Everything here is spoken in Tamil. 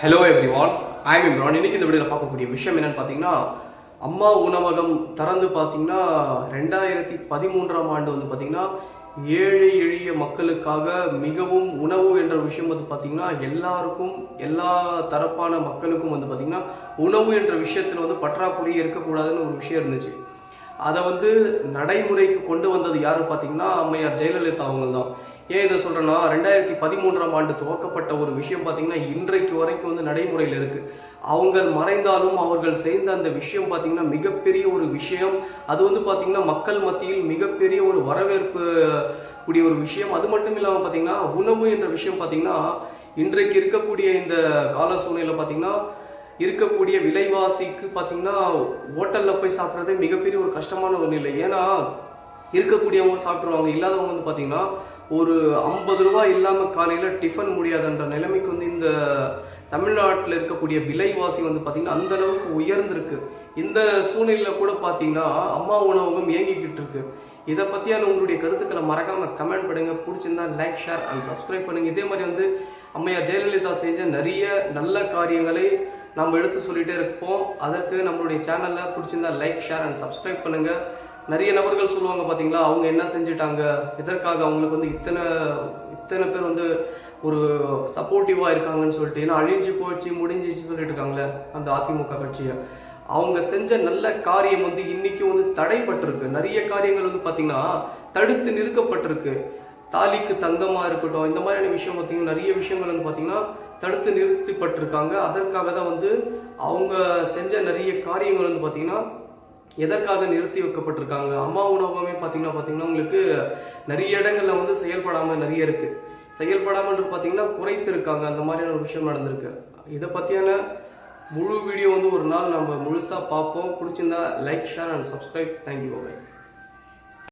Hello everyone, I am Imran. இன்னைக்கு இந்த வீடியோவில் பார்க்கக்கூடிய விஷயம் என்னன்னு பார்த்தீங்கன்னா, அம்மா உணவகம் திறந்து பார்த்தீங்கன்னா 2013ஆம் ஆண்டு வந்து பார்த்தீங்கன்னா ஏழை எளிய மக்களுக்காக மிகவும் உணவு என்ற விஷயம் வந்து பார்த்தீங்கன்னா எல்லாருக்கும் எல்லா தரப்பான மக்களுக்கும் வந்து பார்த்தீங்கன்னா உணவு என்ற விஷயத்தில் வந்து பற்றாக்குறை இருக்கக்கூடாதுன்னு ஒரு விஷயம் இருந்துச்சு. அதை வந்து நடைமுறைக்கு கொண்டு வந்தது யாரு பார்த்தீங்கன்னா அம்மையார் ஜெயலலிதா அவங்க தான். ஏன் இதை சொல்கிறேன்னா 2013ஆம் ஆண்டு துவக்கப்பட்ட ஒரு விஷயம் பார்த்தீங்கன்னா இன்றைக்கு வரைக்கும் வந்து நடைமுறையில் இருக்குது. அவங்க மறைந்தாலும் அவர்கள் செய்த அந்த விஷயம் பார்த்தீங்கன்னா மிகப்பெரிய ஒரு விஷயம். அது வந்து பார்த்தீங்கன்னா மக்கள் மத்தியில் மிகப்பெரிய ஒரு வரவேற்பு கூடிய ஒரு விஷயம். அது மட்டும் இல்லாமல் பார்த்தீங்கன்னா உணவு என்ற விஷயம் பார்த்தீங்கன்னா இன்றைக்கு இருக்கக்கூடிய இந்த கால சூழ்நிலை பார்த்தீங்கன்னா இருக்கக்கூடிய விலைவாசிக்கு பார்த்தீங்கன்னா ஹோட்டலில் போய் சாப்பிட்றதே மிகப்பெரிய ஒரு கஷ்டமான ஒரு நிலை. ஏன்னா இருக்கக்கூடியவங்க சாப்பிட்ருவாங்க, இல்லாதவங்க வந்து பார்த்தீங்கன்னா ஒரு 50 ரூபாய் இல்லாமல் காலையில் டிஃபன் முடியாதுன்ற நிலைமைக்கு வந்து இந்த தமிழ்நாட்டில் இருக்கக்கூடிய விலைவாசி வந்து பார்த்தீங்கன்னா அந்த அளவுக்கு உயர்ந்திருக்கு. இந்த சூழ்நிலையில் கூட பார்த்தீங்கன்னா அம்மா உணவகம் இயங்கிக்கிட்டு இருக்கு. இதை பற்றியான உங்களுடைய கருத்துக்களை மறக்காமல் கமெண்ட் பண்ணுங்க. பிடிச்சிருந்தா லைக், ஷேர் அண்ட் சப்ஸ்கிரைப் பண்ணுங்க. இதே மாதிரி வந்து அம்மையார் ஜெயலலிதா செஞ்ச நிறைய நல்ல காரியங்களை நம்ம எடுத்து சொல்லிகிட்டே இருப்போம். அதற்கு நம்மளுடைய சேனலில் பிடிச்சிருந்தா லைக், ஷேர் அண்ட் சப்ஸ்கிரைப் பண்ணுங்கள். நிறைய நபர்கள் சொல்லுவாங்க பார்த்தீங்களா, அவங்க என்ன செஞ்சுட்டாங்க, எதற்காக அவங்களுக்கு வந்து இத்தனை பேர் வந்து ஒரு சப்போர்ட்டிவாக இருக்காங்கன்னு சொல்லிட்டு. ஏன்னா அழிஞ்சு போச்சு முடிஞ்சிச்சு சொல்லிட்டு இருக்காங்களே அந்த அதிமுக கட்சியை. அவங்க செஞ்ச நல்ல காரியம் வந்து இன்னைக்கு வந்து தடைப்பட்டிருக்கு. நிறைய காரியங்கள் வந்து பார்த்தீங்கன்னா தடுத்து நிறுத்தப்பட்டிருக்கு. தாலிக்கு தங்கமாக இருக்கட்டும், இந்த மாதிரியான விஷயம் பார்த்தீங்கன்னா நிறைய விஷயங்கள் வந்து பார்த்தீங்கன்னா தடுத்து நிறுத்தப்பட்டிருக்காங்க. அதற்காக தான் வந்து அவங்க செஞ்ச நிறைய காரியங்கள் வந்து பார்த்தீங்கன்னா எதற்காக நிறுத்தி வைக்கப்பட்டிருக்காங்க. அம்மா உணவகமே பார்த்தீங்கன்னா உங்களுக்கு நிறைய இடங்கள்ல வந்து செயல்படாமல் நிறைய இருக்கு. செயல்படாமல் பார்த்தீங்கன்னா குறைத்திருக்காங்க. அந்த மாதிரியான ஒரு விஷயம் நடந்திருக்கு. இதை பற்றியான முழு வீடியோ வந்து ஒரு நாள் நம்ம முழுசாக பார்ப்போம். பிடிச்சிருந்தா like, share and subscribe. Thank you.